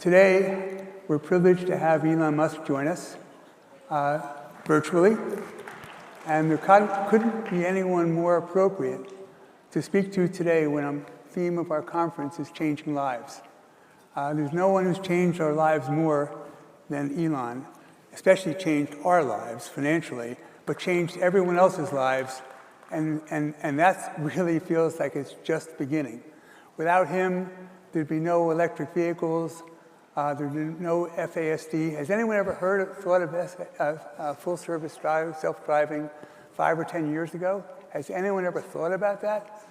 Today, we're privileged to have Elon Musk join us virtually, and there couldn't be anyone more appropriate to speak to today when the theme of our conference is changing lives. There's no one who's changed our lives more than Elon, especially changed our lives financially, but changed everyone else's lives, and that really feels like it's just beginning. Without him, there'd be no electric vehicles, there'd be no FASD. Has anyone ever thought of full-service self-driving 5 or 10 years ago? Has anyone ever thought about that?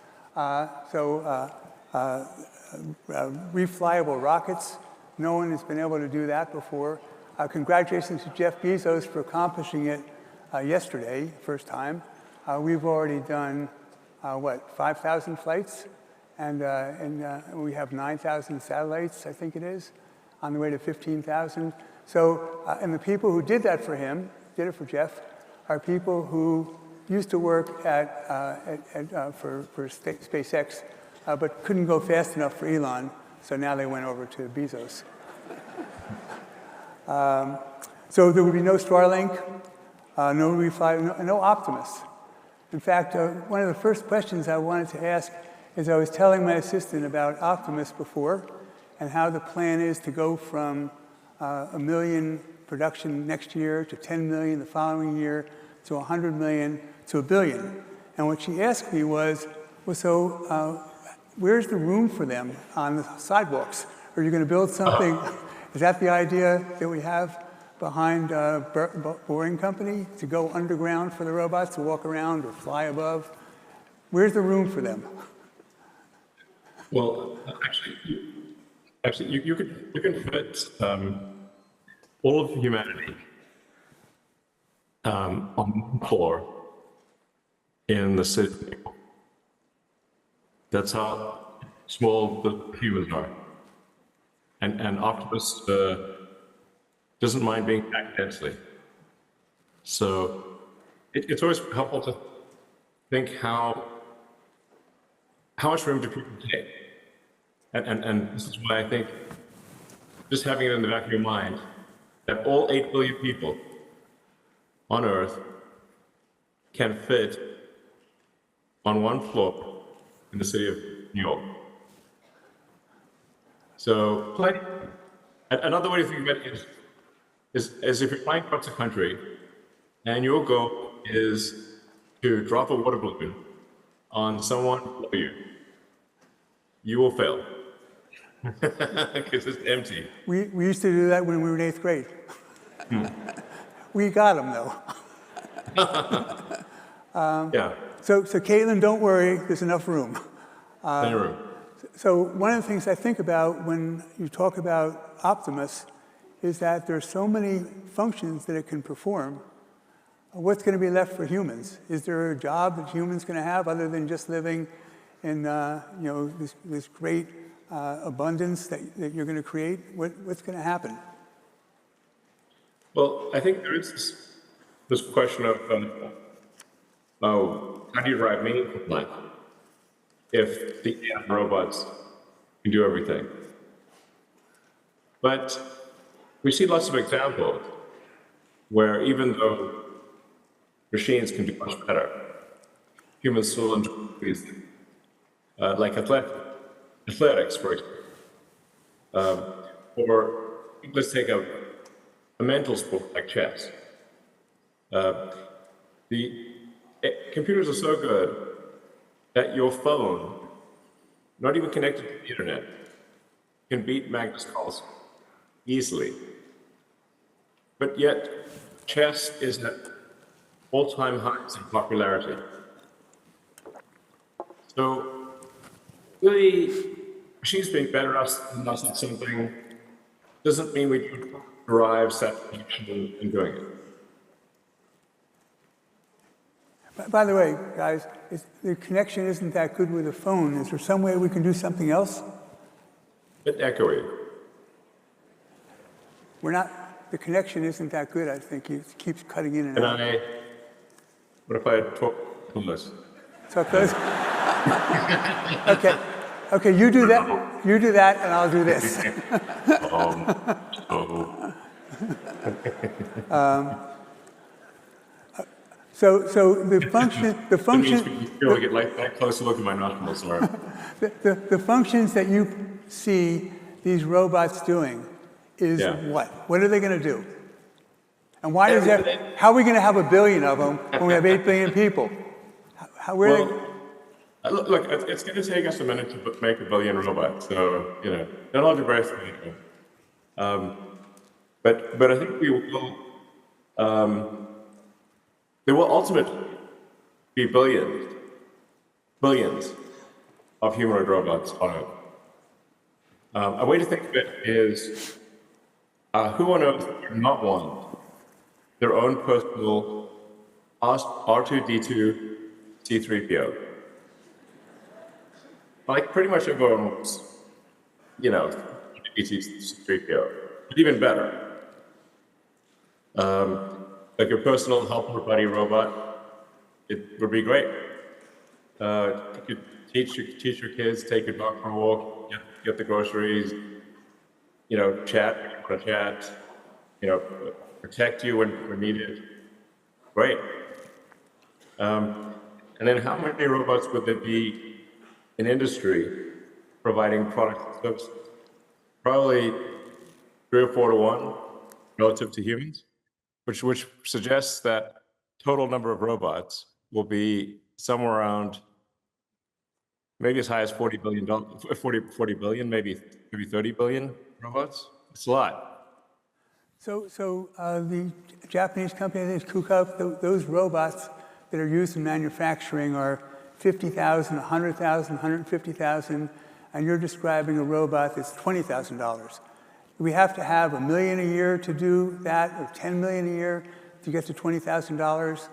Reflyable rockets, no one has been able to do that before. Congratulations to Jeff Bezos for accomplishing it yesterday, first time. We've already done, 5,000 flights? And we have 9,000 satellites, I think it is, on the way to 15,000. So, and the people who did that for him, did it for Jeff, are people who used to work for SpaceX, but couldn't go fast enough for Elon, so now they went over to Bezos. So there would be no Starlink, no Refly, no Optimus. In fact, one of the first questions I wanted to ask is I was telling my assistant about Optimus before and how the plan is to go from 1 million production next year to 10 million the following year to 100 million to 1 billion. And what she asked me was, well, so where's the room for them on the sidewalks? Are you going to build something? Is that the idea that we have behind Boring Company, to go underground for the robots to walk around or fly above? Where's the room for them? Well, actually, you can fit all of humanity on one floor in the city. That's how small the humans are. And Optimus doesn't mind being packed densely. So it's always helpful to think how much room do people take? And this is why I think just having it in the back of your mind that all 8 billion people on Earth can fit on one floor in the city of New York. So another way to think about it is if you're flying across the country and your goal is to drop a water balloon on someone below you, you will fail because it's empty. We used to do that when we were in 8th grade. We got them though. Yeah. So Caitlin, don't worry, there's enough room. Plenty of room. So one of the things I think about when you talk about Optimus is that there's so many functions that it can perform. What's going to be left for humans? Is there a job that humans going to have other than just living in this great abundance that you're going to create? What's going to happen? Well, I think there is this question of how do you drive meaningful life if the AI robots can do everything? But we see lots of examples where even though machines can do much better, humans still enjoy these things. Like athletics, for example. Or let's take a mental sport like chess. Computers are so good that your phone, not even connected to the internet, can beat Magnus Carlsen easily. But yet, chess is at all-time highs in popularity. So, really, machines being better than us at something doesn't mean we don't derive satisfaction in doing it. By the way, guys, the connection isn't that good with the phone. Is there some way we can do something else? Bit echoey. The connection isn't that good, I think. It keeps cutting in and out. What if I talk close? Talk close? Okay, you do that, and I'll do this. So the It means you feel like it that close look at my nostrils. Sorry. the functions that you see these robots doing is what? What are they going to do? And why is that? How are we going to have a billion of them when we have 8 billion people? Look, it's going to take us a minute to make a billion robots, so they'll all be very familiar. But I think we will. There will ultimately be billions of humanoid robots on Earth. A way to think of it is, who on Earth would not want their own personal R2-D2 C3PO? Like pretty much everyone wants, C3PO, but even better. Like your personal helper buddy robot, it would be great. You could teach your kids, take your dog for a walk, get the groceries, chat when you want to chat, protect you when needed. Great. And then how many robots would there be in industry providing products and services? Probably 3 or 4 to 1 relative to humans. Which suggests that total number of robots will be somewhere around maybe as high as 40 billion, maybe 30 billion robots. It's a lot. So the Japanese company, I think it's KUKA, those robots that are used in manufacturing are 50,000, 100,000, 150,000, and you're describing a robot that's $20,000. Do we have to have $1 million a year to do that, or $10 million a year to get to $20,000?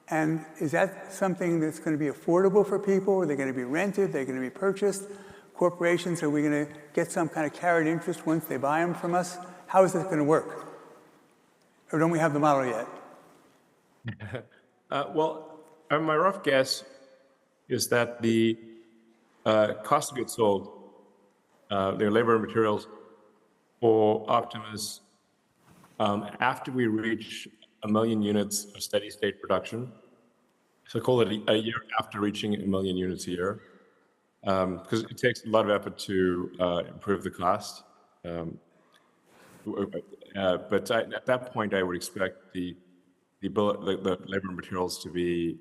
And is that something that's going to be affordable for people? Are they going to be rented? Are they going to be purchased? Corporations, are we going to get some kind of carried interest once they buy them from us? How is that going to work? Or don't we have the model yet? My rough guess is that the cost of goods sold, their labor and materials, for Optimus, after we reach 1 million units of steady state production, so call it a year after reaching 1 million units a year, because it takes a lot of effort to improve the cost. But at that point, I would expect the labor and materials to be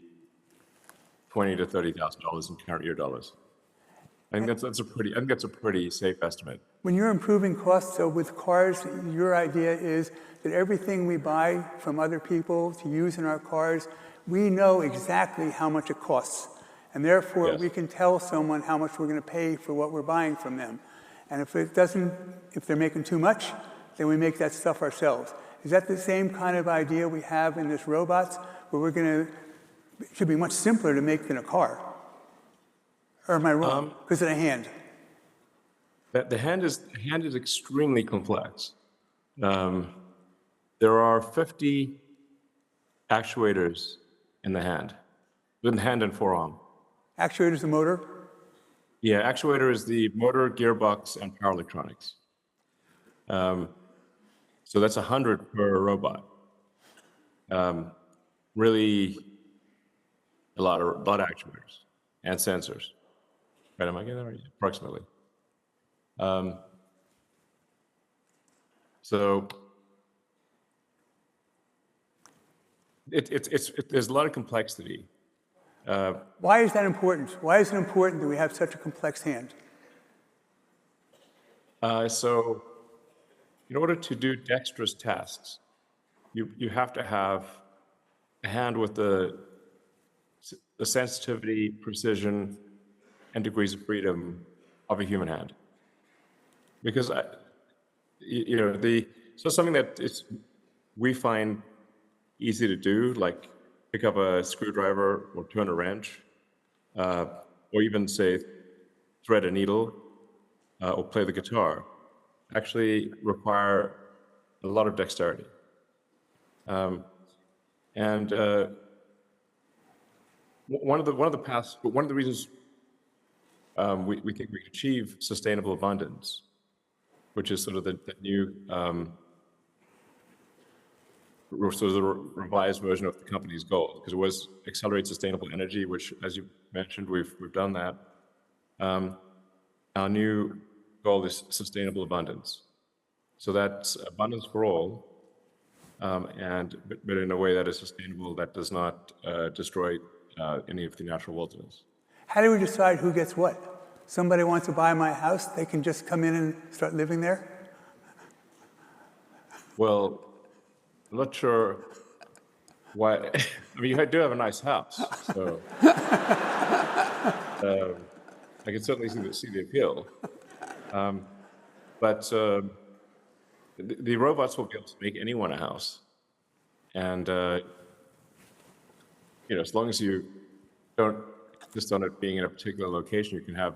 $20,000 to $30,000 in current year dollars. I think that's a pretty safe estimate. When you're improving costs, so with cars, your idea is that everything we buy from other people to use in our cars, we know exactly how much it costs. And therefore, we can tell someone how much we're going to pay for what we're buying from them. And if they're making too much, then we make that stuff ourselves. Is that the same kind of idea we have in this robots, where it should be much simpler to make than a car? Or am I wrong? Because of the hand. The hand is extremely complex. There are 50 actuators in the hand, with the hand and forearm. Actuator is the motor? Yeah, actuator is the motor, gearbox, and power electronics. So that's 100 per robot. Really, a lot of actuators and sensors. Right, am I getting that right? Approximately. So there's a lot of complexity. Why is that important? Why is it important that we have such a complex hand? So in order to do dexterous tasks, you have to have a hand with the sensitivity, precision, and degrees of freedom of a human hand. Because so something that we find easy to do, like pick up a screwdriver or turn a wrench, or even say thread a needle or play the guitar, actually require a lot of dexterity. One of the reasons we think we can achieve sustainable abundance which is sort of the new, sort of the revised version of the company's goal, because it was accelerate sustainable energy, which, as you mentioned, we've done that. Our new goal is sustainable abundance. So that's abundance for all, but in a way that is sustainable, that does not destroy any of the natural wilderness. How do we decide who gets what? Somebody wants to buy my house, they can just come in and start living there? Well, I'm not sure why. I mean, you do have a nice house, so I can certainly see the appeal. But the robots will be able to make anyone a house, and as long as you don't insist on it being in a particular location, you can have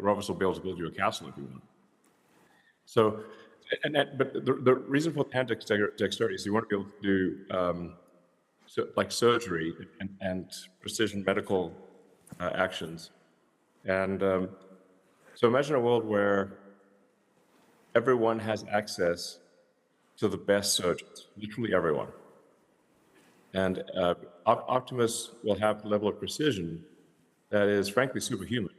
robots will be able to build you a castle if you want. So, but the reason for hand dexterity is you want to be able to do like surgery and precision medical actions. And so imagine a world where everyone has access to the best surgeons, literally everyone. And Optimus will have a level of precision that is frankly superhuman,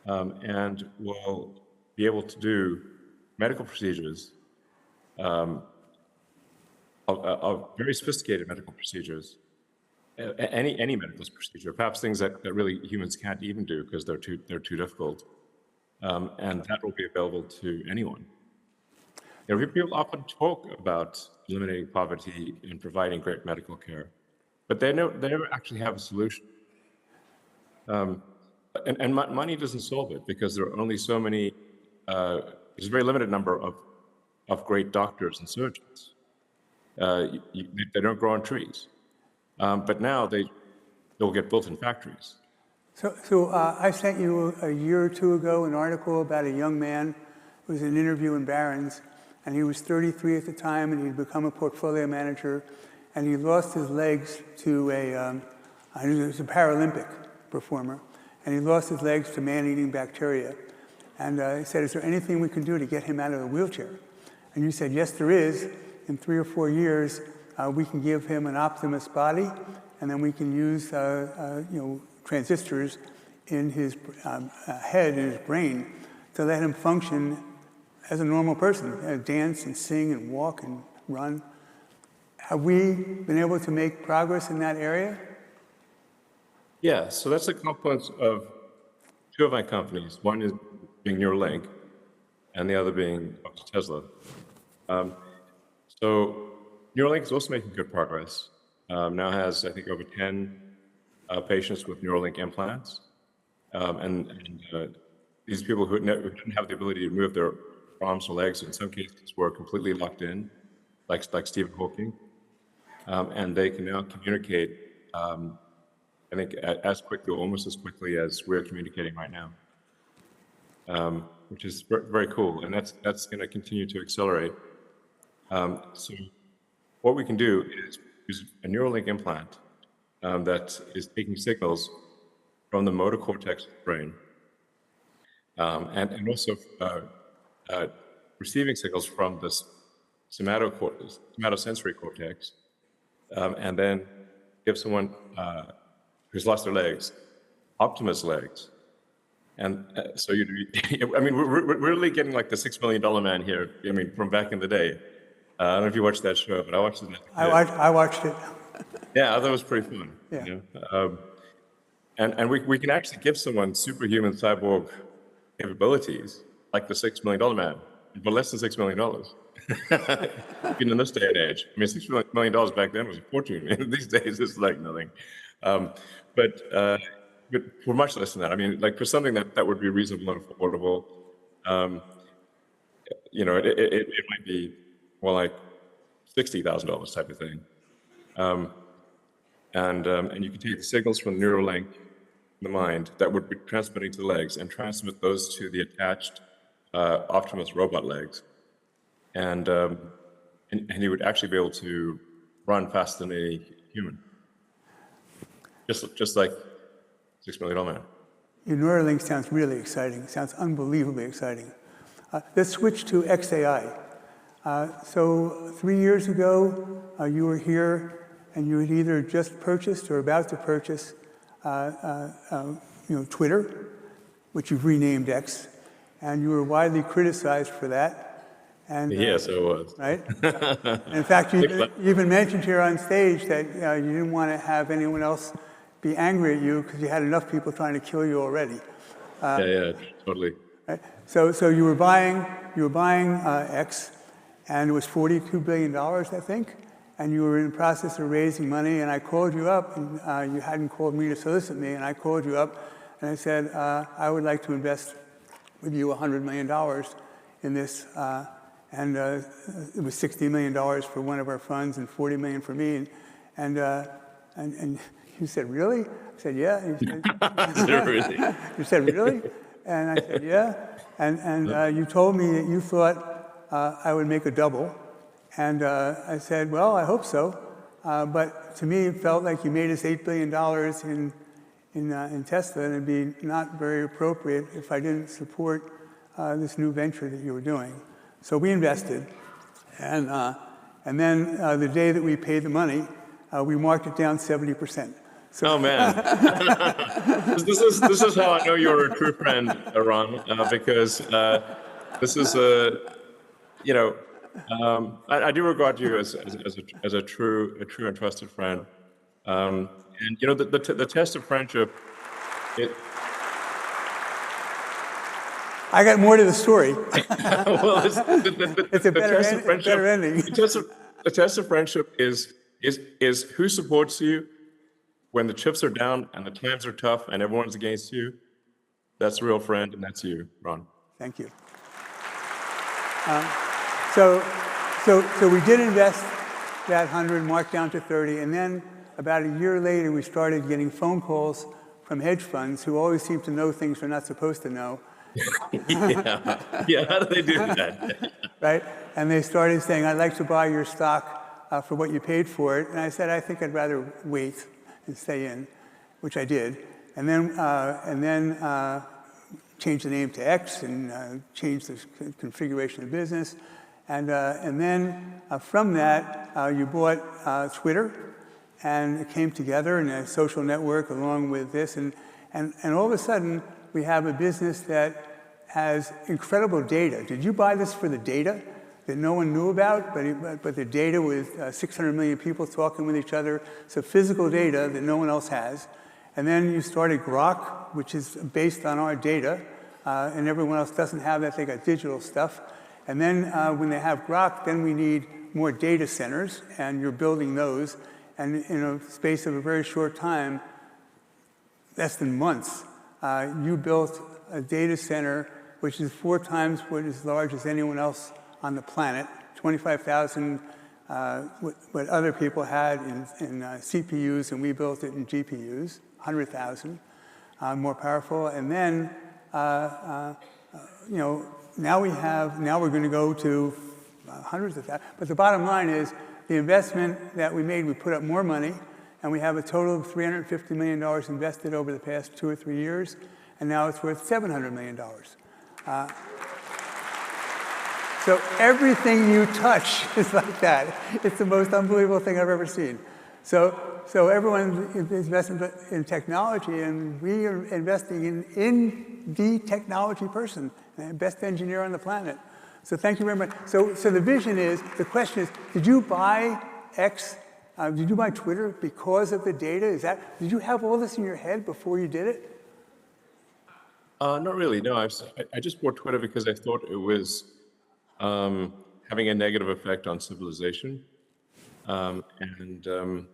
and will be able to do medical procedures, of very sophisticated medical procedures, any medical procedure, perhaps things that really humans can't even do because they're too difficult, and that will be available to anyone. People often talk about eliminating poverty and providing great medical care, but they never actually have a solution. And money doesn't solve it because there are only so many. There's a very limited number of great doctors and surgeons. They don't grow on trees, but now they'll get built in factories. So I sent you a year or two ago an article about a young man who was in an interview in Barron's, and he was 33 at the time, and he'd become a portfolio manager, and he lost his legs to I think it was a Paralympic performer, and he lost his legs to man-eating bacteria. And he said, is there anything we can do to get him out of the wheelchair? And you said, yes, there is. In 3 or 4 years, we can give him an Optimus body, and then we can use transistors in his head, in his brain, to let him function as a normal person, dance and sing and walk and run. Have we been able to make progress in that area? Yeah, so that's a confluence of two of my companies. One is being Neuralink, and the other being Tesla. So Neuralink is also making good progress. Now has, I think, over 10 patients with Neuralink implants. And these people who didn't have the ability to move their arms or legs, in some cases, were completely locked in, like Stephen Hawking. And they can now communicate, I think, as quickly, or almost as quickly as we're communicating right now, which is very cool. And that's going to continue to accelerate. So what we can do is use a Neuralink implant that is taking signals from the motor cortex of the brain, and also receiving signals from the somatosensory cortex, and then give someone who's lost their legs Optimus legs. And so I mean, we're really getting like the $6 million man here. I mean, from back in the day. I don't know if you watched that show, but I watched it. I watched it. Yeah, I thought it was pretty fun. Yeah. You know? And we can actually give someone superhuman cyborg capabilities, like the $6 million man, for less than $6 million. Even in this day and age. I mean, $6 million back then was a fortune. These days, it's like nothing. But for much less than that, I mean, like for something that would be reasonable and affordable, it might be more like $60,000 type of thing. And you can take the signals from Neuralink in the mind that would be transmitting to the legs and transmit those to the attached Optimus robot legs. And he would actually be able to run faster than a human. Just like $6 million man. Your Neuralink sounds really exciting. Sounds unbelievably exciting. Let's switch to xAI. So 3 years ago, you were here, and you had either just purchased or about to purchase, Twitter, which you've renamed X, and you were widely criticized for that. And, yes, I was. Right? In fact, you even mentioned here on stage that you didn't want to have anyone else be angry at you because you had enough people trying to kill you already. Yeah, totally. Right? So you were buying X, and it was $42 billion, I think, and you were in the process of raising money, and I called you up, and you hadn't called me to solicit me, and I called you up, and I said, I would like to invest with you $100 million in this, and it was $60 million for one of our funds and $40 million for me, and you said, really? I said, yeah. And you said, Really? You said, really? And I said, yeah. And you told me that you thought I would make a double. And I said, well, I hope so. But to me, it felt like you made us $8 billion in Tesla, and it'd be not very appropriate if I didn't support this new venture that you were doing. So we invested. And then the day that we paid the money, we marked it down 70%. So, oh man, this is how I know you're a true friend, Ron, because this is I do regard you as a true and trusted friend, and the test of friendship. I got more to the story. Well, it's a better ending. The test of friendship is who supports you when the chips are down and the times are tough and everyone's against you. That's a real friend, and that's you, Ron. Thank you. So we did invest that 100, marked down to 30, and then about a year later, we started getting phone calls from hedge funds who always seem to know things they're not supposed to know. Yeah, how do they do that? Right? And they started saying, I'd like to buy your stock for what you paid for it. And I said, I think I'd rather wait and stay in, which I did. And then changed the name to X and changed the configuration of the business. And then from that, you bought Twitter, and it came together in a social network along with this. And all of a sudden, we have a business that has incredible data. Did you buy this for the data that no one knew about, but the data with 600 million people talking with each other, so physical data that no one else has. And then you started Grok, which is based on our data, and everyone else doesn't have that, they got digital stuff. And then when they have Grok, then we need more data centers, and you're building those. And in a space of a very short time, less than months, you built a data center which is 4 times what is large as anyone else on the planet, 25,000 what other people had in CPUs, and we built it in GPUs, 100,000 more powerful. And then, now we're going to go to hundreds of thousands. But the bottom line is the investment that we made, we put up more money, and we have a total of $350 million invested over the past 2 or 3 years, and now it's worth $700 million. So everything you touch is like that. It's the most unbelievable thing I've ever seen. So everyone's investing in technology, and we are investing in the technology person, the best engineer on the planet. So thank you very much. So the vision is, the question is, did you buy X? Did you buy Twitter because of the data? Did you have all this in your head before you did it? Not really. No, I just bought Twitter because I thought it was having a negative effect on civilization, and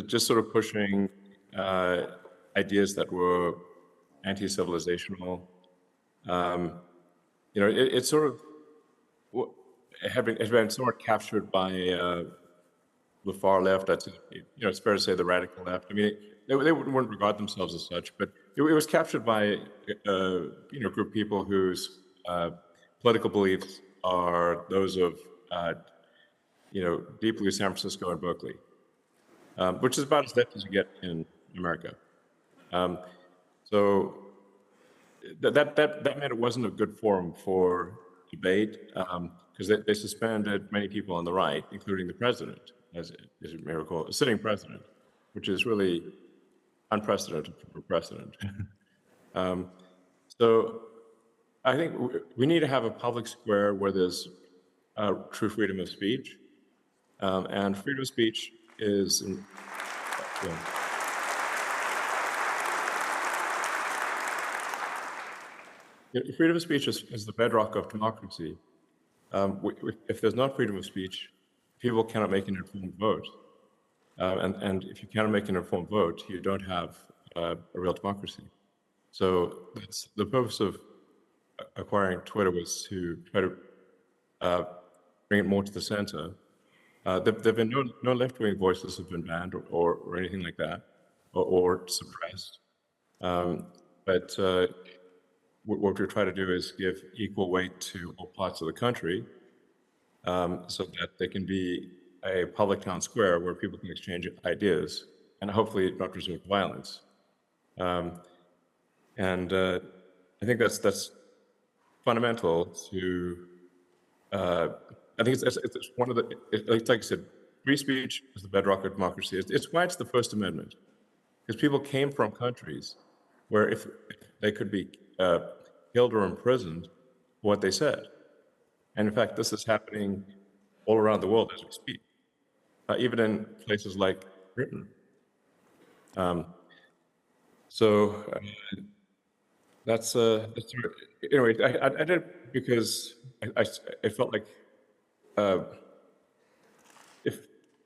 just sort of pushing ideas that were anti-civilizational. It's sort of has been somewhat captured by the far left. That's it's fair to say the radical left. I mean, they wouldn't regard themselves as such, but it was captured by a group of people whose political beliefs are those of deeply San Francisco and Berkeley, which is about as left as you get in America. So that meant it wasn't a good forum for debate because they suspended many people on the right, including the president, as you may recall, a sitting president, which is really unprecedented for precedent. So I think we need to have a public square where there's true freedom of speech, and freedom of speech is. Freedom of speech is the bedrock of democracy. If there's not freedom of speech, people cannot make an informed vote. And if you cannot make an informed vote, you don't have a real democracy. So that's the purpose of acquiring Twitter, was to try to bring it more to the center. There have been no left-wing voices have been banned or anything like that, or suppressed. But what we try to do is give equal weight to all parts of the country, so that there can be a public town square where people can exchange ideas and hopefully not resort to violence. And I think that's fundamental to. I think it's one of the. Like I said, free speech is the bedrock of democracy. It's why it's the First Amendment, because people came from countries where if they could be killed or imprisoned for what they said. And in fact, this is happening all around the world as we speak, even in places like Britain. So that's anyway. I did it because I felt like if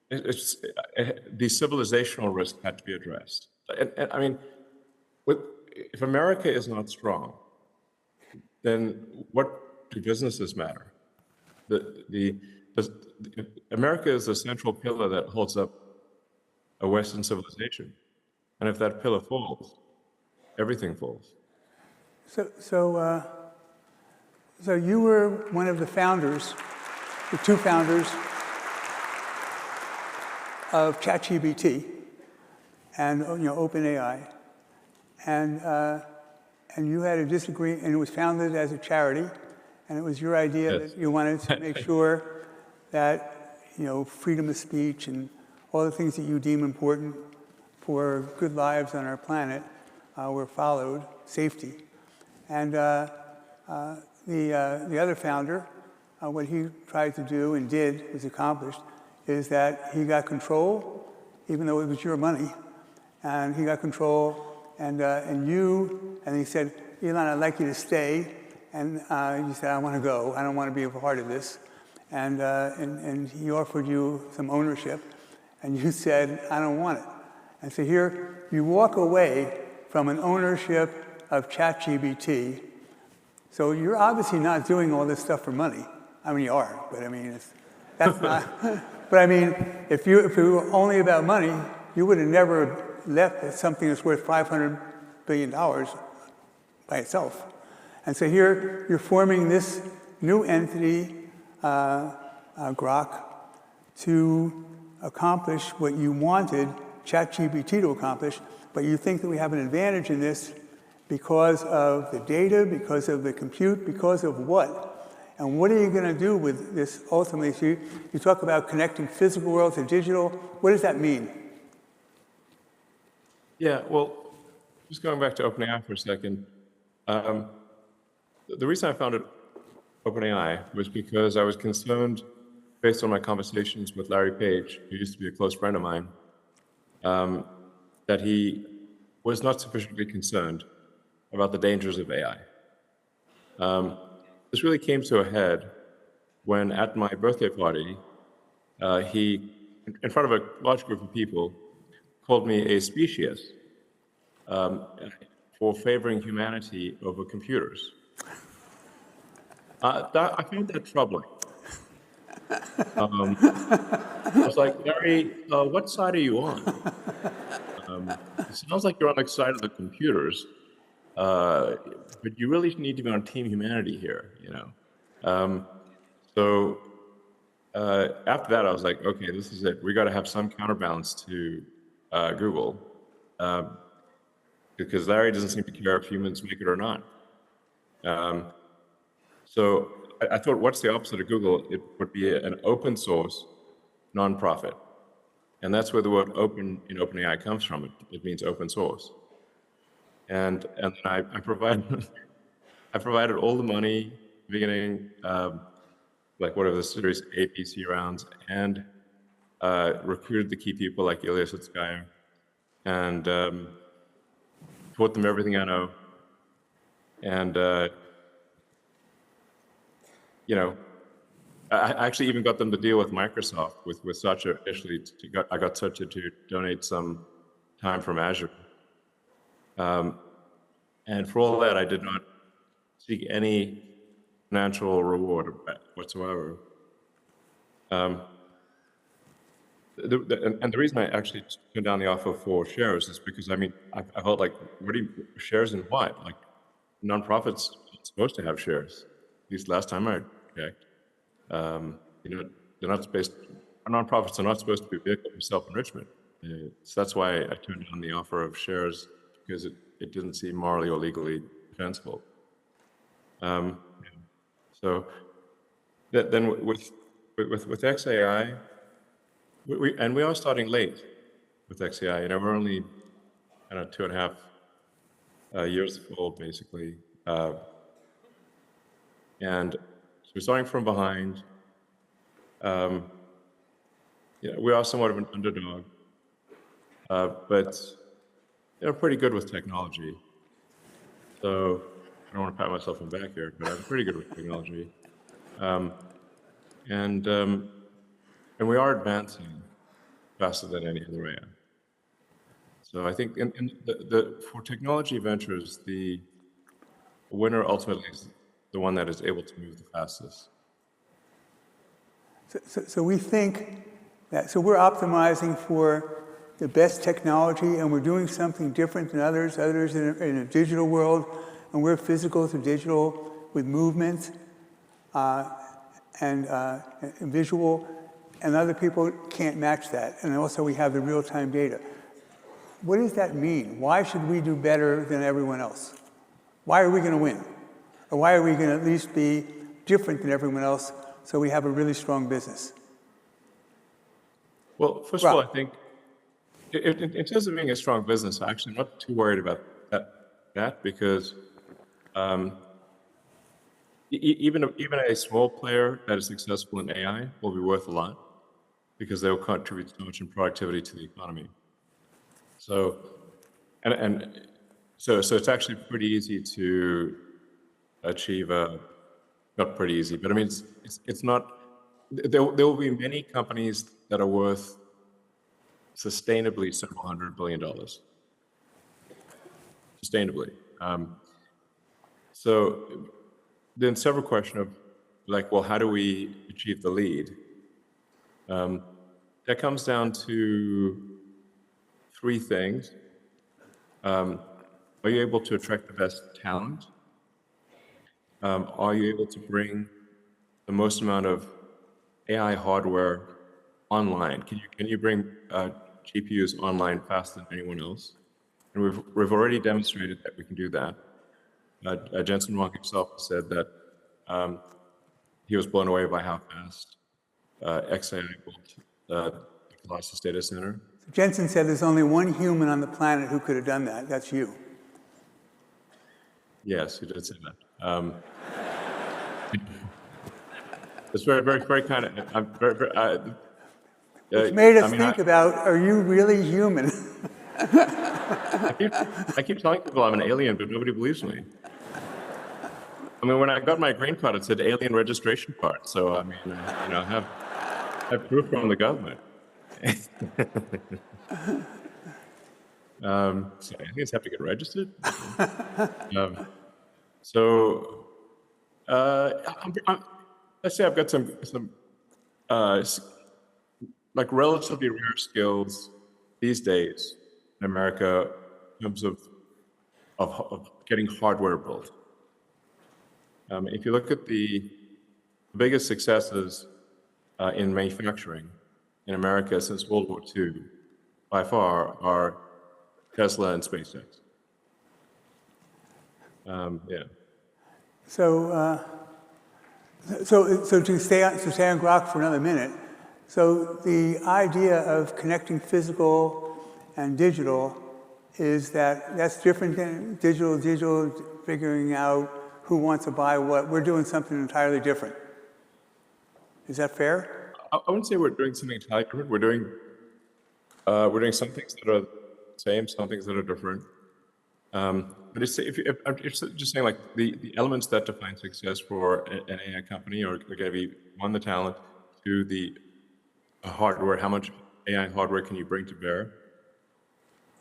the civilizational risk had to be addressed. And I mean, if America is not strong, then what do businesses matter? America is the central pillar that holds up a Western civilization, and if that pillar falls, everything falls. So you were one of the founders, the two founders of ChatGPT and OpenAI, and you had a disagreement, and it was founded as a charity, and it was your idea Yes. that you wanted to make sure that freedom of speech and all the things that you deem important for good lives on our planet were followed, safety. And the other founder, what he tried to do and did, was accomplished, is that he got control, even though it was your money, and he got control, and he said, Elon, I'd like you to stay, and you said, I want to go, I don't want to be a part of this, and he offered you some ownership, and you said, I don't want it. And so here, you walk away from an ownership of ChatGPT. So you're obviously not doing all this stuff for money. I mean, you are, but I mean, that's not. But I mean, if it were only about money, you would have never left something that's worth $500 billion by itself. And so here, you're forming this new entity, Grok, to accomplish what you wanted ChatGPT to accomplish, but you think that we have an advantage in this because of the data, because of the compute, because of what? And what are you going to do with this ultimately? So you talk about connecting physical world to digital. What does that mean? Yeah, well, just going back to OpenAI for a second, the reason I founded OpenAI was because I was concerned, based on my conversations with Larry Page, who used to be a close friend of mine, that he was not sufficiently concerned about the dangers of AI. This really came to a head when, at my birthday party, he, in front of a large group of people, called me a speciesist for favoring humanity over computers. I found that troubling. I was like, Larry, what side are you on? It sounds like you're on the side of the computers, but you really need to be on Team Humanity here, So after that, I was like, okay, this is it. We got to have some counterbalance to Google, because Larry doesn't seem to care if humans make it or not. So I thought, what's the opposite of Google? It would be an open source nonprofit. And that's where the word open in OpenAI comes from. It means open source. And I provided I provided all the money beginning, like whatever the Series A, B, C rounds, and recruited the key people like Ilya Sutskever, and taught them everything I know. And you know, I actually even got them to deal with Microsoft, with Satya initially. I got Satya to donate some time from Azure. And for all that, I did not seek any financial reward whatsoever. And the reason I actually turned down the offer for shares is because, I mean, I felt like, what do you, shares in what? Like, nonprofits aren't supposed to have shares. At least last time I checked. You know, they're not supposed. Nonprofits are not supposed to be a vehicle for self-enrichment. So that's why I turned down the offer of shares, because it didn't seem morally or legally defensible. So then with xAI, we are starting late with xAI. You know, we're only, I don't know, 2.5 years old, basically. And so we're starting from behind. You know, we are somewhat of an underdog, but they're pretty good with technology. So I don't want to pat myself on the back here, but I'm pretty good with technology. And we are advancing faster than any other AI. So I think for technology ventures, the winner ultimately is the one that is able to move the fastest. So we think that, so we're optimizing for the best technology, and we're doing something different than others. Others in a digital world, and we're physical to digital with movement and visual, and other people can't match that. And also we have the real-time data. What does that mean? Why should we do better than everyone else? Why are we going to win? Or why are we going to at least be different than everyone else so we have a really strong business? Well, first of all, I think in terms of being a strong business, I'm actually not too worried about that because even a small player that is successful in AI will be worth a lot because they will contribute so much in productivity to the economy. So, so it's actually pretty easy to achieve not pretty easy, but I mean, it's not, there will be many companies that are worth sustainably several $100 billion. Sustainably. So then several questions of like, well, how do we achieve the lead? That comes down to three things. Are you able to attract the best talent? Are you able to bring the most amount of AI hardware online? Can you bring GPUs online faster than anyone else? And we've already demonstrated that we can do that. Jensen Huang himself said that he was blown away by how fast xAI built the Colossus data center. Jensen said there's only one human on the planet who could have done that. That's you. Yes, he did say that. It's very kind of. I'm very. It's made us think about: are you really human? I keep telling people I'm an alien, but nobody believes me. I mean, when I got my green card, it said alien registration card. So I mean, you know, I have proof from the government. So aliens have to get registered. So let's say I've got some like relatively rare skills these days in America in terms of getting hardware built. If you look at the biggest successes in manufacturing in America since World War II, by far, are Tesla and SpaceX. Yeah. So So to stay on Grok for another minute, so the idea of connecting physical and digital is that's different than digital figuring out who wants to buy what. We're doing something entirely different. Is that fair? I wouldn't say we're doing something entirely different. We're doing some things that are the same, some things that are different. But I'm just saying, like, the elements that define success for an AI company are going to be, one, the talent, two, the hardware, how much AI hardware can you bring to bear?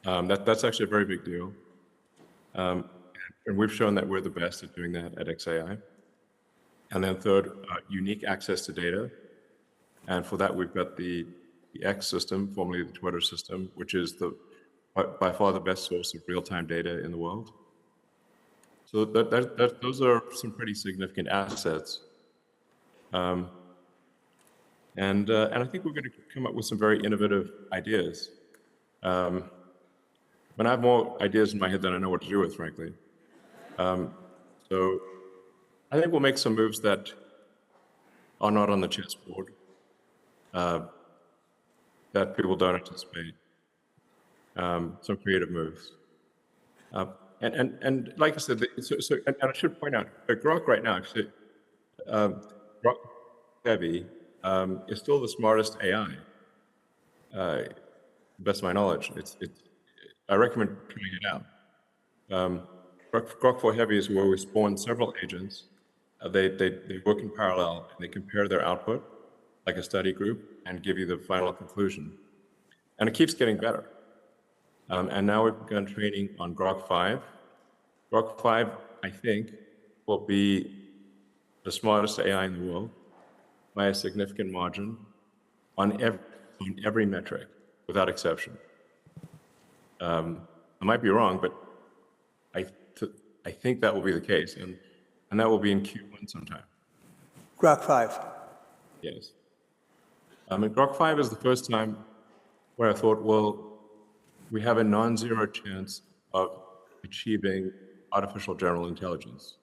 That's actually a very big deal. And we've shown that we're the best at doing that at xAI. And then third, unique access to data. And for that, we've got the X system, formerly the Twitter system, which is by far the best source of real-time data in the world. So those are some pretty significant assets. And I think we're going to come up with some very innovative ideas. When I have more ideas in my head than I know what to do with, frankly. So I think we'll make some moves that are not on the chessboard, that people don't anticipate. Some creative moves. And like I said, and I should point out, Grok right now, actually, Grok Heavy is still the smartest AI, best of my knowledge. I recommend trying it out. Grok 4 Heavy is where we spawn several agents. They work in parallel, and they compare their output, like a study group, and give you the final conclusion. And it keeps getting better. And now we've begun training on Grok 5. Grok 5, I think, will be the smartest AI in the world by a significant margin on every metric, without exception. I might be wrong, but I think that will be the case, and that will be in Q1 sometime. Grok 5. Yes. And Grok 5 is the first time where I thought, well, we have a non-zero chance of achieving artificial general intelligence.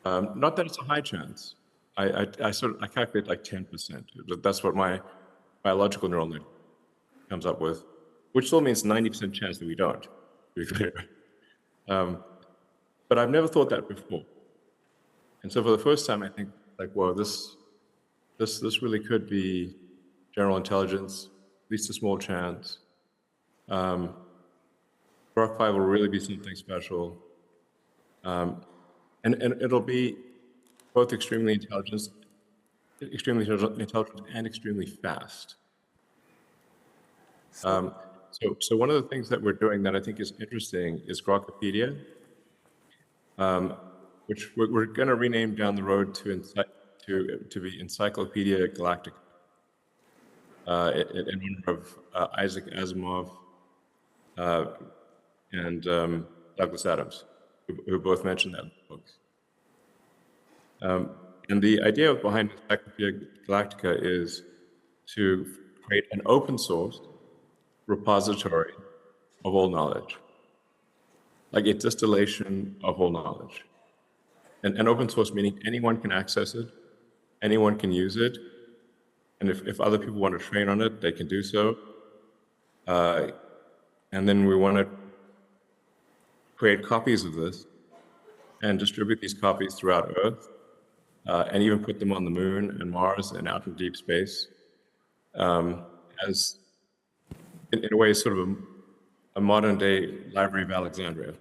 Not that it's a high chance. I calculate like 10%. That's what my biological neural net comes up with, which still means 90% chance that we don't, to be clear. But I've never thought that before. And so for the first time, I think, like, whoa, this really could be general intelligence, at least a small chance. Grok 5 will really be something special. And it'll be both extremely intelligent and extremely fast. So one of the things that we're doing that I think is interesting is Grokopedia, which we're going to rename down the road to be Encyclopedia Galactica, in honor of Isaac Asimov and Douglas Adams, who both mentioned that in the books. And the idea behind Encyclopedia Galactica is to create an open source repository of all knowledge, like a distillation of all knowledge. And open source meaning anyone can access it, anyone can use it, and if other people want to train on it, they can do so. And then we want to create copies of this and distribute these copies throughout Earth, and even put them on the Moon and Mars and out in deep space, as in a way sort of a modern day Library of Alexandria.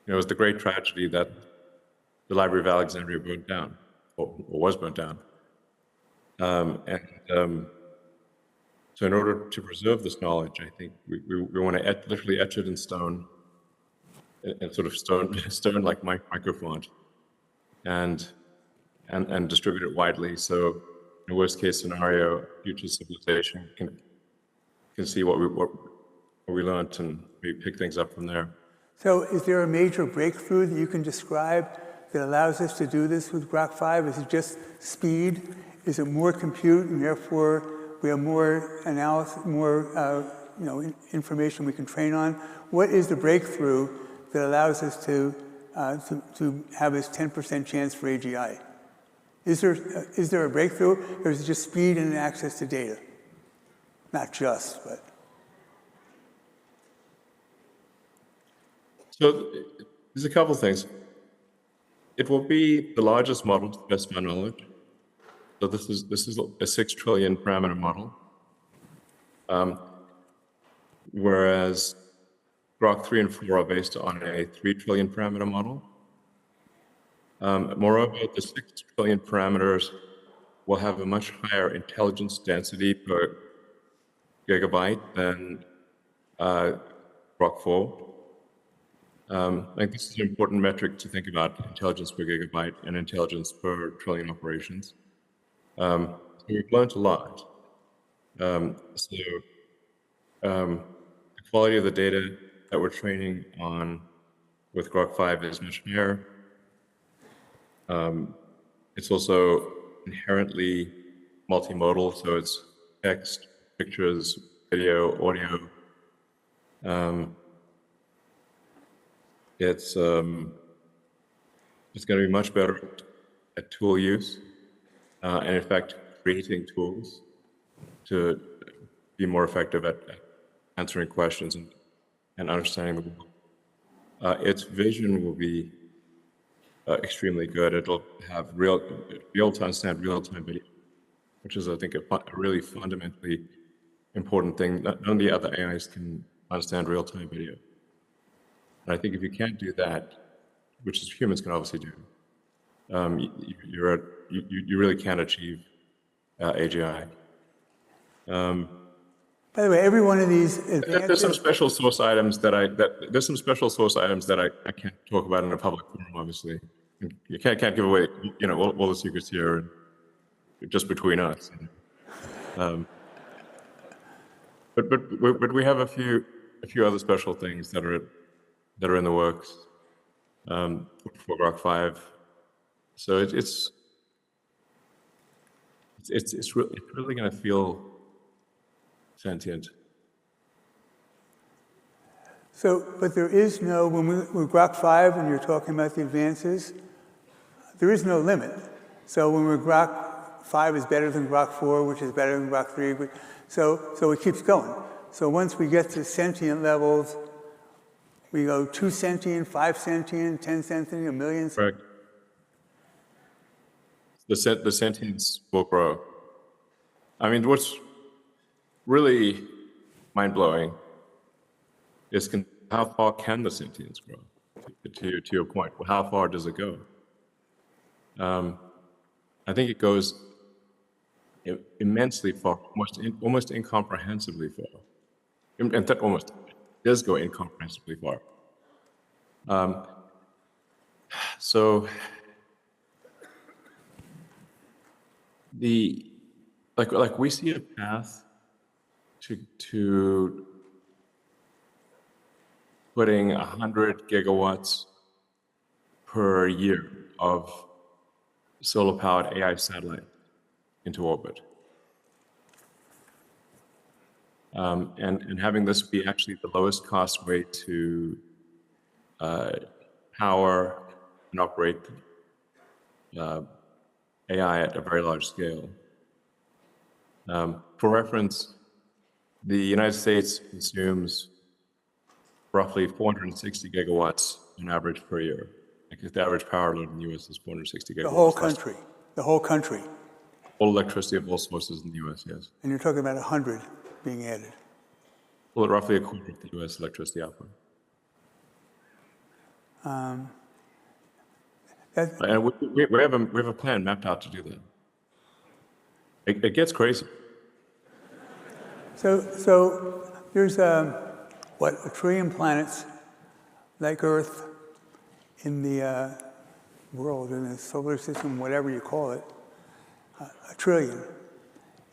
It was the great tragedy that the Library of Alexandria burned down, or was burnt down. So in order to preserve this knowledge, I think we want to literally etch it in stone, in sort of stone like microfont, and distribute it widely. So in a worst case scenario, future civilization can see what we learned and maybe pick things up from there. So is there a major breakthrough that you can describe that allows us to do this with Grok 5? Is it just speed? Is it more compute, and therefore we have more analysis, more information we can train on? What is the breakthrough that allows us to have this 10% chance for AGI? Is there a breakthrough, or is it just speed and access to data? Not just, but. So there's a couple things. It will be the largest model to the best of my knowledge. So this is a 6 trillion parameter model. Whereas Grok 3 and 4 are based on a 3 trillion parameter model. Moreover, the 6 trillion parameters will have a much higher intelligence density per gigabyte than Grok 4. I think this is an important metric to think about: intelligence per gigabyte and intelligence per trillion operations. So we've learned a lot. The quality of the data that we're training on with Grok 5 is much higher. It's also inherently multimodal, so it's text, pictures, video, audio. It's going to be much better at tool use, and in fact, creating tools to be more effective at answering questions and understanding the world. Its vision will be extremely good. It'll have to understand real-time video, which is, I think, a really fundamentally important thing. None of the other AIs can understand real-time video. And I think if you can't do that, which is humans can obviously do, you really can't achieve AGI. By the way, every one of these advances... There's some special source items that I can't talk about in a public forum, obviously. You can't give away, all the secrets here, just between us. But we have a few other special things that are in the works for Grok 5. So it's really going to feel sentient. So, but there is no, with Grok 5, when you're talking about the advances, there is no limit. So when we're Grok 5 is better than Grok 4, which is better than Grok 3, so it keeps going. So once we get to sentient levels, we go 2 sentient, 5 sentient, 10 sentient, a million. Correct. The sentience will grow. I mean, what's really mind-blowing is how far can the sentience grow? To your point, how far does it go? I think it goes immensely far, almost incomprehensibly far. In fact, almost does go incomprehensibly far. So like we see a path to putting 100 gigawatts per year of solar-powered AI satellite into orbit. And having this be actually the lowest cost way to power and operate AI at a very large scale. For reference, the United States consumes roughly 460 gigawatts on average per year. Like the average power load in the U.S. is 460 gigawatts. The whole country. The whole country. All electricity of all sources in the U.S., yes. And you're talking about 100 being added. Well, roughly a quarter of the U.S. electricity output. And we have a plan mapped out to do that. It gets crazy. So there's a trillion planets like Earth in the world, in the solar system, whatever you call it, a trillion.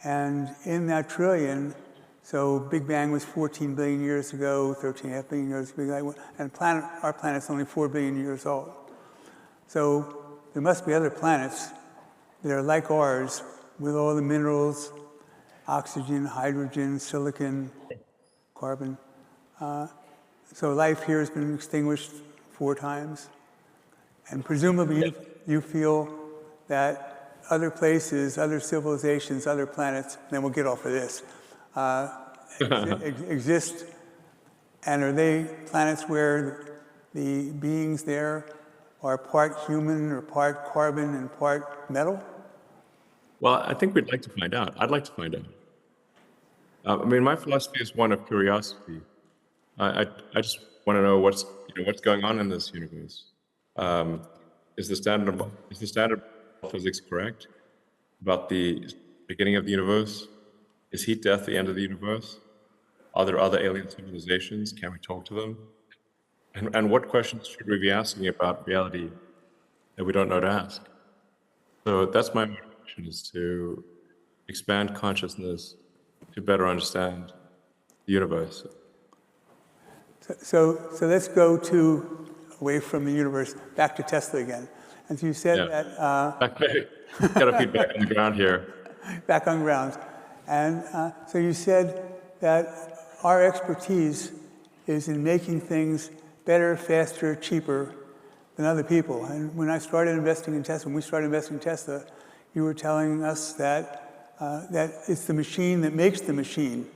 And in that trillion, so Big Bang was 14 billion years ago, 13.5 billion years ago, and our planet's only 4 billion years old. So there must be other planets that are like ours with all the minerals, oxygen, hydrogen, silicon, carbon. So life here has been extinguished 4 times. And presumably you feel that other places, other civilizations, other planets, then we'll get off of this, exist, and are they planets where the beings there are part human or part carbon and part metal? Well, I think we'd like to find out. I'd like to find out. I mean, my philosophy is one of curiosity. I just want to know what's going on in this universe. Is the standard of physics correct about the beginning of the universe? Is heat death the end of the universe? Are there other alien civilizations? Can we talk to them? And what questions should we be asking about reality that we don't know to ask? So that's my motivation, is to expand consciousness to better understand the universe. So let's go away from the universe, back to Tesla again. As you said that... Got to feed back on the ground here. Back on ground. And so you said that our expertise is in making things better, faster, cheaper than other people. And when I started investing in Tesla, when we started investing in Tesla, you were telling us that it's the machine that makes the machine.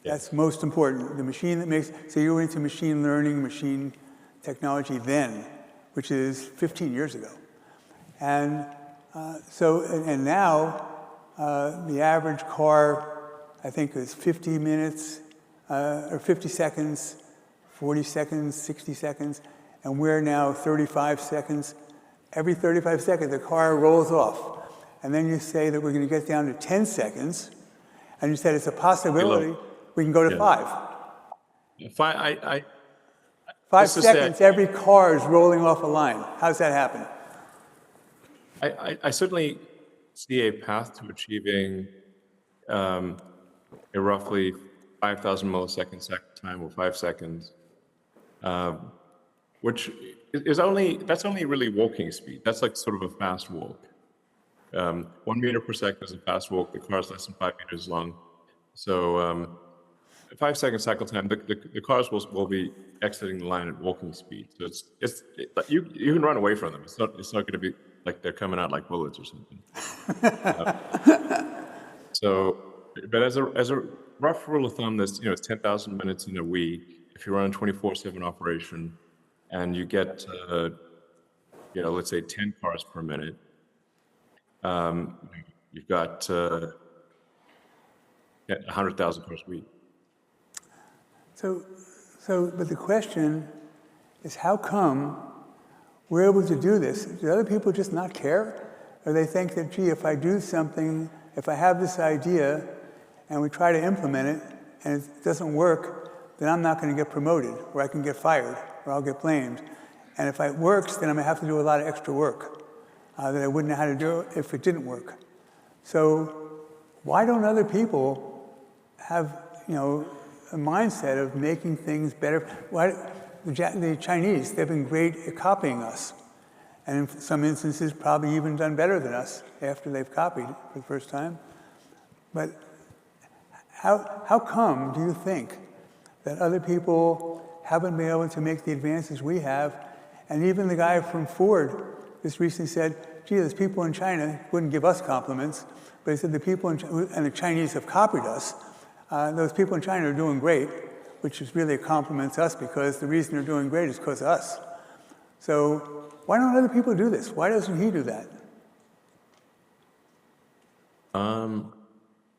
That's most important. The machine that makes, so you were into machine learning, machine technology then, which is 15 years ago. And and now the average car, I think, is 50 minutes or 50 seconds, 40 seconds, 60 seconds, and we're now 35 seconds. Every 35 seconds, the car rolls off. And then you say that we're going to get down to 10 seconds, and you said it's a possibility we can go to 5. 5 seconds, every car is rolling off a line. How does that happen? I certainly see a path to achieving a roughly 5,000 millisecond cycle time, or 5 seconds, which is that's only really walking speed. That's like sort of a fast walk. 1 meter per second is a fast walk. The car is less than 5 meters long. So 5 second cycle time, the cars will be exiting the line at walking speed. So you can run away from them. It's not going to be like they're coming out like bullets or something. But as a rough rule of thumb, there's it's 10,000 minutes in a week. If you run a 24/7 operation, and you get let's say 10 cars per minute, you've got 100,000 cars a week. But the question is, how come we're able to do this? Do other people just not care? Or they think that, gee, if I do something, if I have this idea and we try to implement it and it doesn't work, then I'm not going to get promoted, or I can get fired, or I'll get blamed. And if it works, then I'm going to have to do a lot of extra work that I wouldn't know how to do if it didn't work. So why don't other people have, a mindset of making things better? Why, the Chinese, they've been great at copying us. And in some instances, probably even done better than us after they've copied for the first time. But how come do you think that other people haven't been able to make the advances we have? And even the guy from Ford just recently said, gee, there's people in China, wouldn't give us compliments, but he said the people and the Chinese have copied us. Those people in China are doing great, which is really a compliment to us, because the reason they're doing great is because of us. So why don't other people do this? Why doesn't he do that?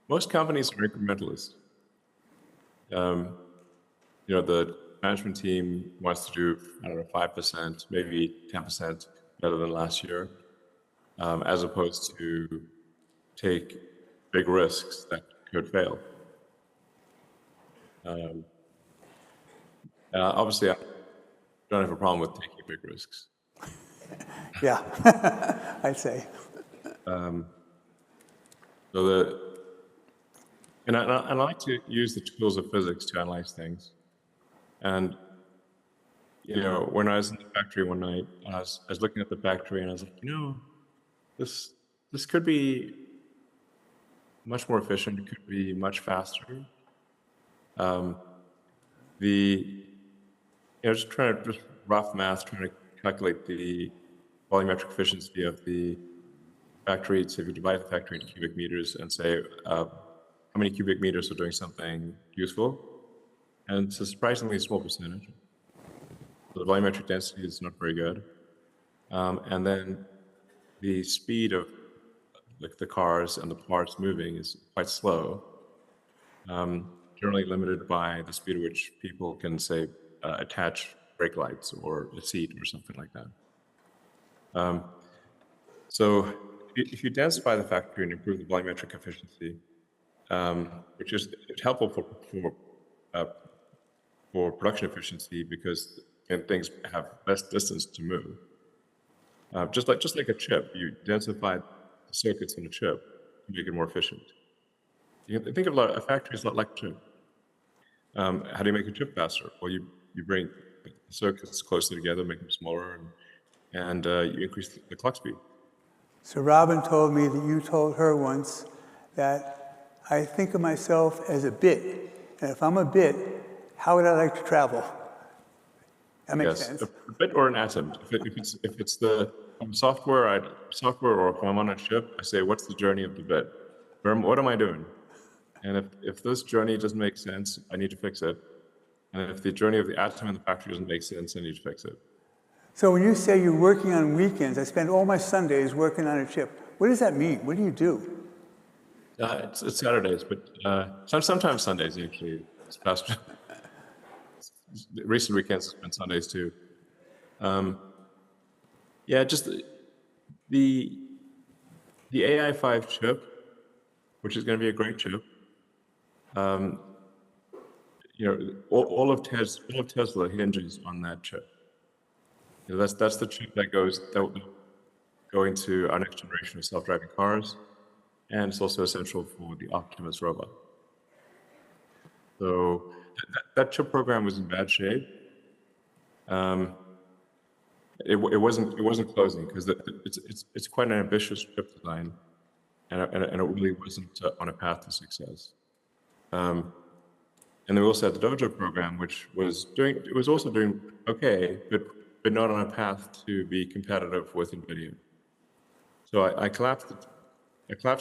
Most companies are incrementalist. The management team wants to do, 5%, maybe 10% better than last year, as opposed to take big risks that could fail. Obviously, I don't have a problem with taking big risks. Yeah, I'd say. And I like to use the tools of physics to analyze things. And when I was in the factory one night, I was looking at the factory, and I was like, this could be much more efficient. It could be much faster. Just rough math, trying to calculate the volumetric efficiency of the factory, so if you divide the factory into cubic meters and say how many cubic meters are doing something useful, and it's a surprisingly small percentage. So the volumetric density is not very good. And then the speed of like the cars and the parts moving is quite slow, generally limited by the speed at which people can, say, attach brake lights or a seat or something like that. So if you densify the factory and improve the volumetric efficiency, which is helpful for production efficiency because things have less distance to move. Just like a chip, you densify the circuits in a chip to make it more efficient. You can think of a factory as a lot like a chip. How do you make a chip faster? Well, you bring the circuits closer together, make them smaller, and you increase the clock speed. So Robin told me that you told her once that I think of myself as a bit, and if I'm a bit, how would I like to travel? That makes sense. A bit or an atom. If it's the software or if I'm on a chip, I say, what's the journey of the bit? What am I doing? And if this journey doesn't make sense, I need to fix it. And if the journey of the atom in the factory doesn't make sense, I need to fix it. So when you say you're working on weekends, I spend all my Sundays working on a chip. What does that mean? What do you do? It's Saturdays, but sometimes Sundays actually. It's past recent weekends has been Sundays too. Just the AI5 chip, which is going to be a great chip. All of Tesla hinges on that chip. That's the chip that will go into our next generation of self-driving cars, and it's also essential for the Optimus robot. So that chip program was in bad shape. It wasn't closing because it's quite an ambitious chip design, and it really wasn't on a path to success. And then we also had the Dojo program, which was also doing okay, but not on a path to be competitive with NVIDIA. So I collapsed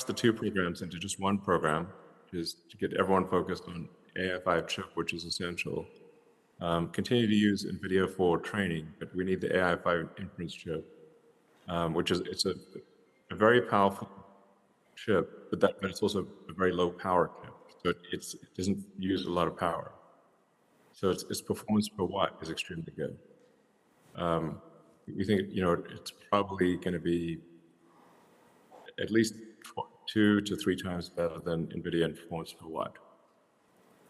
the two programs into just one program, is to get everyone focused on AI5 chip, which is essential. Continue to use NVIDIA for training, but we need the AI5 inference chip, which is a very powerful chip, but it's also a very low power chip. So it doesn't use a lot of power. So its performance per watt is extremely good. We think it's probably going to be at least 2 to 3 times better than NVIDIA in performance per watt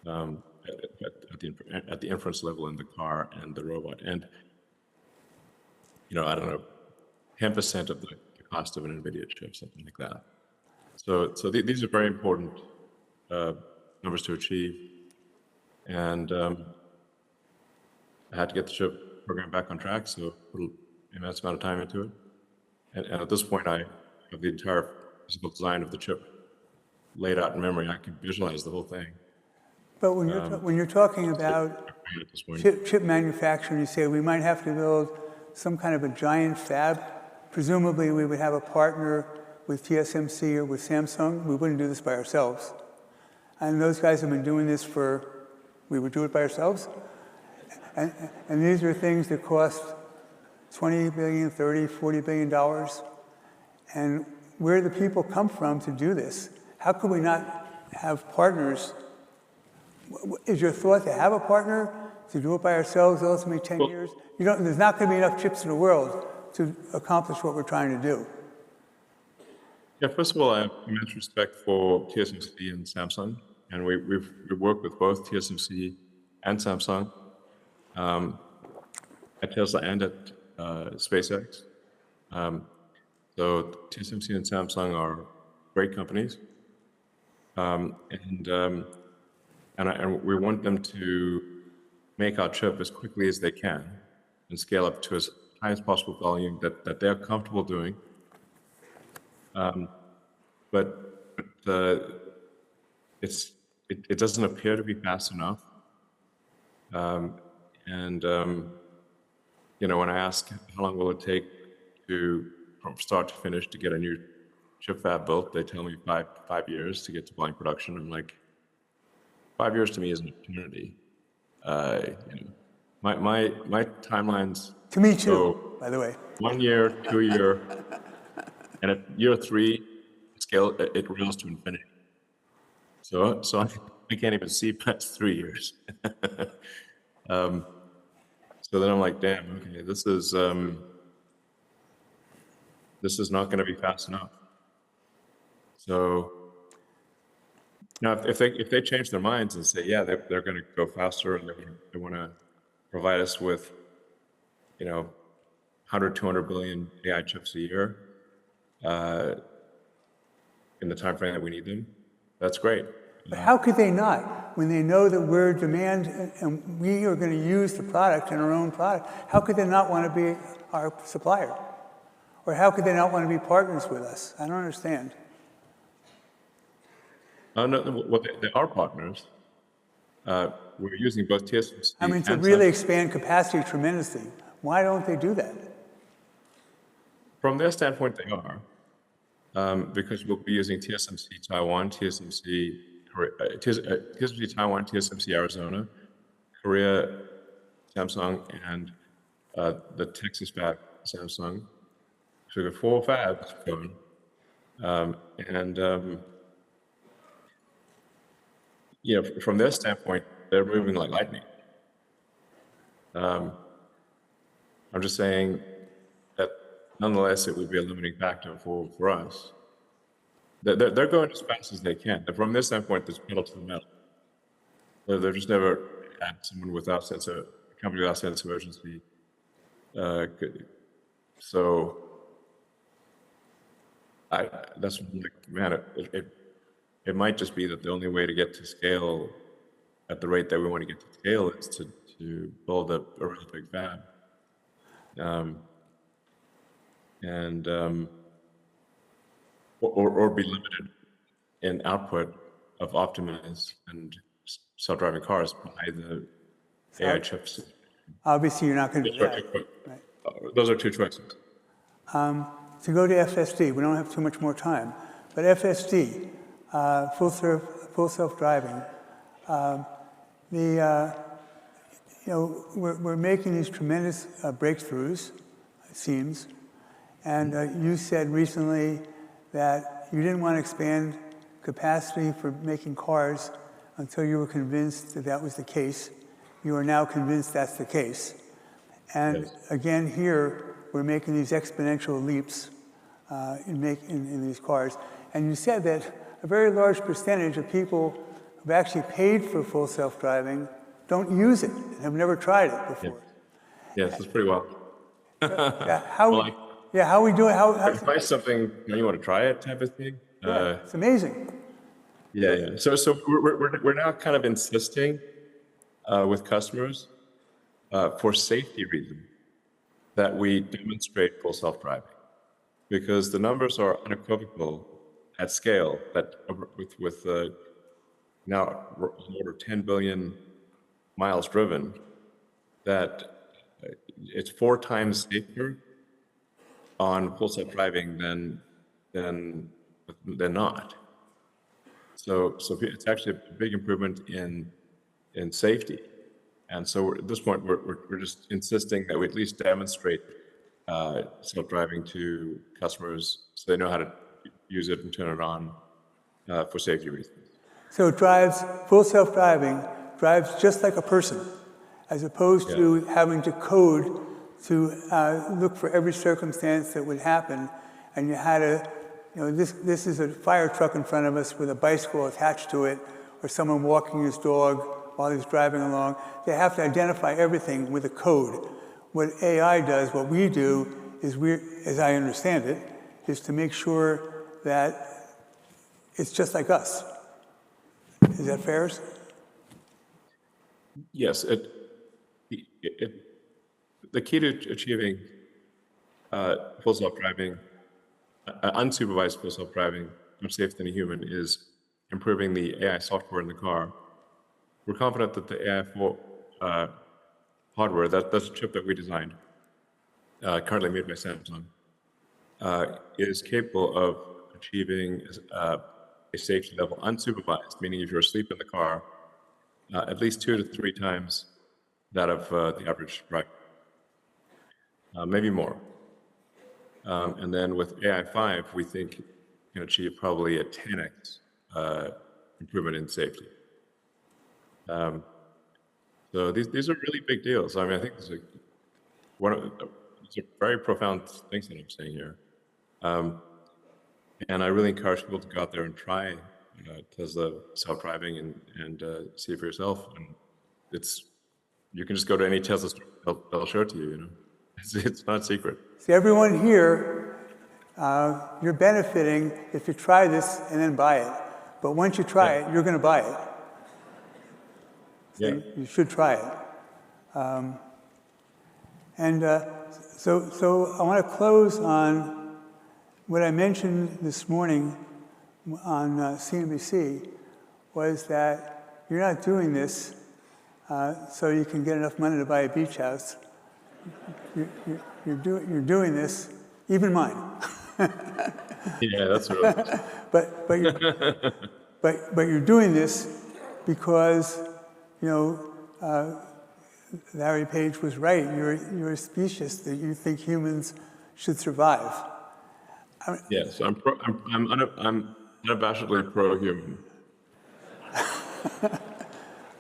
at the inference level in the car and the robot. And I don't know, 10% of the cost of an NVIDIA chip, something like that. So these are very important numbers to achieve, and I had to get the chip program back on track, so put an immense amount of time into it. And at this point, I have the entire physical design of the chip laid out in memory. I can visualize the whole thing. But when you're talking about chip manufacturing, you say we might have to build some kind of a giant fab. Presumably, we would have a partner with TSMC or with Samsung. We wouldn't do this by ourselves. And those guys have been doing this we would do it by ourselves. And these are things that cost $20 billion, $30, $40 billion. And where do the people come from to do this? How could we not have partners? Is your thought to have a partner, to do it by ourselves, ultimately 10 years? There's not going to be enough chips in the world to accomplish what we're trying to do. Yeah, first of all, I have immense respect for TSMC and Samsung, and we've worked with both TSMC and Samsung at Tesla and at SpaceX. So TSMC and Samsung are great companies, and we want them to make our chip as quickly as they can and scale up to as high as possible volume that they're comfortable doing. But it doesn't appear to be fast enough. When I ask how long will it take from start to finish to get a new chip fab built, they tell me five years to get to volume production. I'm like, 5 years to me is an eternity. My timelines. To me too, go by the way. 1 year, 2 year, and at year 3, scale it reels to infinity. So I can't even see past 3 years. So then I'm like, damn, okay, this is not going to be fast enough. So now, if they change their minds and say, yeah, they're going to go faster and they want to provide us with, 100, 200 billion AI chips a year in the time frame that we need them, that's great. But how could they not, when they know that we're demand and we are going to use the product in our own product? How could they not want to be our supplier? Or how could they not want to be partners with us? I don't understand. No, they are partners. We're using both TSMC I mean, to and really Samsung. expand capacity tremendously. Why don't they do that? From their standpoint, they are. Because we'll be using TSMC Taiwan, TSMC Taiwan, TSMC Arizona, Korea, Samsung, and the Texas fab, Samsung. So we've got 4 fabs going. From their standpoint, they're moving like lightning. I'm just saying that nonetheless, it would be a limiting factor for us. They're going as fast as they can. From their standpoint, there's pedal to the metal. They've just never had someone a company without sense of urgency. So that's like, man, it might just be that the only way to get to scale at the rate that we want to get to scale is to build a real big fab. Or be limited in output of Optimus and self-driving cars by the AI chips. Obviously, you're not going to do that. Right. Those are 2 choices. To go to FSD, we don't have too much more time, but FSD, full self-driving, we're making these tremendous breakthroughs, it seems, and you said recently that you didn't want to expand capacity for making cars until you were convinced that that was the case. You are now convinced that's the case. And Yes. Again, here, we're making these exponential leaps in these cars. And you said that a very large percentage of people who've actually paid for full self-driving don't use it and have never tried it before. Yes, that's pretty well. How are we doing? Try something, you want to try it type of thing. It's amazing. Yeah. So we're now kind of insisting with customers for safety reasons that we demonstrate full self-driving, because the numbers are unequivocal at scale that with now over 10 billion miles driven, that it's 4 times safer on full self-driving than not. So it's actually a big improvement in safety. And so at this point, we're just insisting that we at least demonstrate self-driving to customers so they know how to use it and turn it on for safety reasons. So it drives, full self-driving drives just like a person, as opposed to having to code to look for every circumstance that would happen. And you had this is a fire truck in front of us with a bicycle attached to it, or someone walking his dog while he's driving along. They have to identify everything with a code. What AI does, what we do, is as I understand it, is to make sure that it's just like us. Is that fair? Yes. The key to achieving full self-driving, unsupervised full self-driving, much safer than a human, is improving the AI software in the car. We're confident that the AI hardware, that's a chip that we designed, currently made by Samsung, is capable of achieving a safety level unsupervised, meaning if you're asleep in the car, at least 2 to 3 times that of the average driver, maybe more. And then with AI5, we think you can achieve probably a 10x improvement in safety. So these are really big deals. I mean, I think these are very profound things that I'm saying here. And I really encourage people to go out there and try Tesla self-driving and see it for yourself. And you can just go to any Tesla store, they'll show it to you, you know. It's not a secret. See, everyone here, you're benefiting if you try this and then buy it. But once you try it, you're going to buy it. So you should try it. So I want to close on what I mentioned this morning on CNBC, was that you're not doing this so you can get enough money to buy a beach house. You're doing this, even mine. Yeah, that's right. But you're doing this because, you know, Larry Page was right. You're a species that you think humans should survive. Yes, I'm unabashedly pro-human.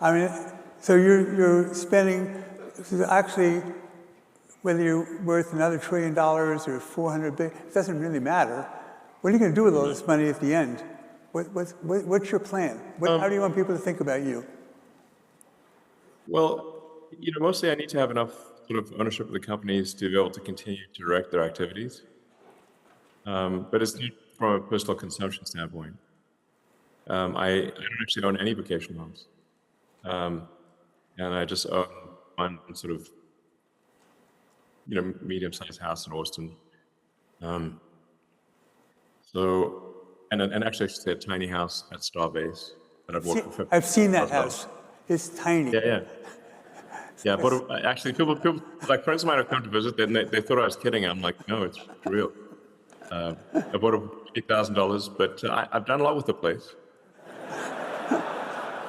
I mean, so you're spending, actually, whether you're worth another $1 trillion or $400 billion, it doesn't really matter. What are you going to do with all this money at the end? What's your plan? How do you want people to think about you? Well, you know, mostly I need to have enough sort of ownership of the companies to be able to continue to direct their activities. But it's not from a personal consumption standpoint. I don't actually own any vacation homes. And I just own one sort of, you know, medium-sized house in Austin. And actually I should say a tiny house at Starbase that I've worked for. I've seen that house. It's tiny. Yeah, but actually people, like friends of mine have come to visit, and they thought I was kidding. I'm like, no, it's real. I bought it for $8,000, but I've done a lot with the place.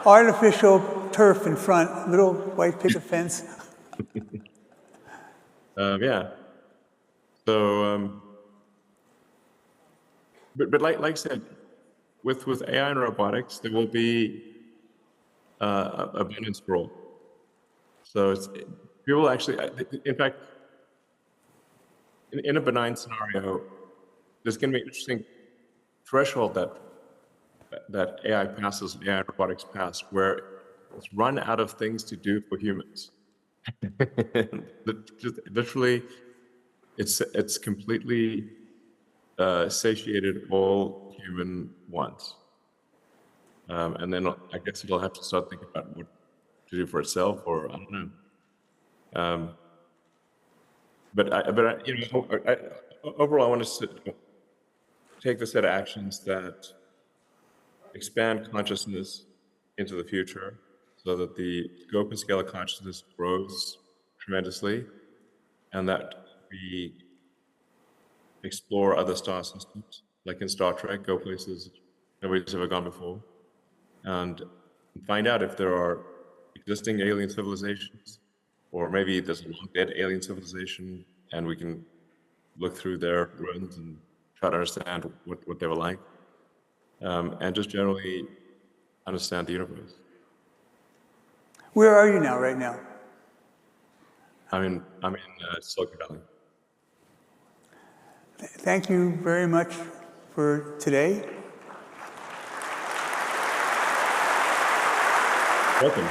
Artificial turf in front, little white picket fence. Yeah. So, but like I said, with AI and robotics, there will be abundance for all. So people actually, in fact, in a benign scenario, there's going to be an interesting threshold that AI passes, AI robotics pass, where it's run out of things to do for humans. Just literally, it's completely satiated all human wants. And then I guess it'll have to start thinking about what to do for itself, or I don't know. But you know, overall, I want to take the set of actions that expand consciousness into the future, so that the scope and scale of consciousness grows tremendously, and that we explore other star systems, like in Star Trek, go places nobody's ever gone before, and find out if there are existing alien civilizations, or maybe there's a long dead alien civilization, and we can look through their ruins and try to understand what they were like, and just generally understand the universe. Where are you now, right now? I'm in Silicon Valley. Thank you very much for today. Welcome.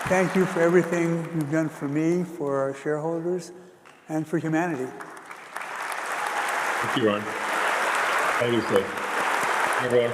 Thank you for everything you've done for me, for our shareholders, and for humanity. Thank you, Ron. Thank you, sir. Everyone.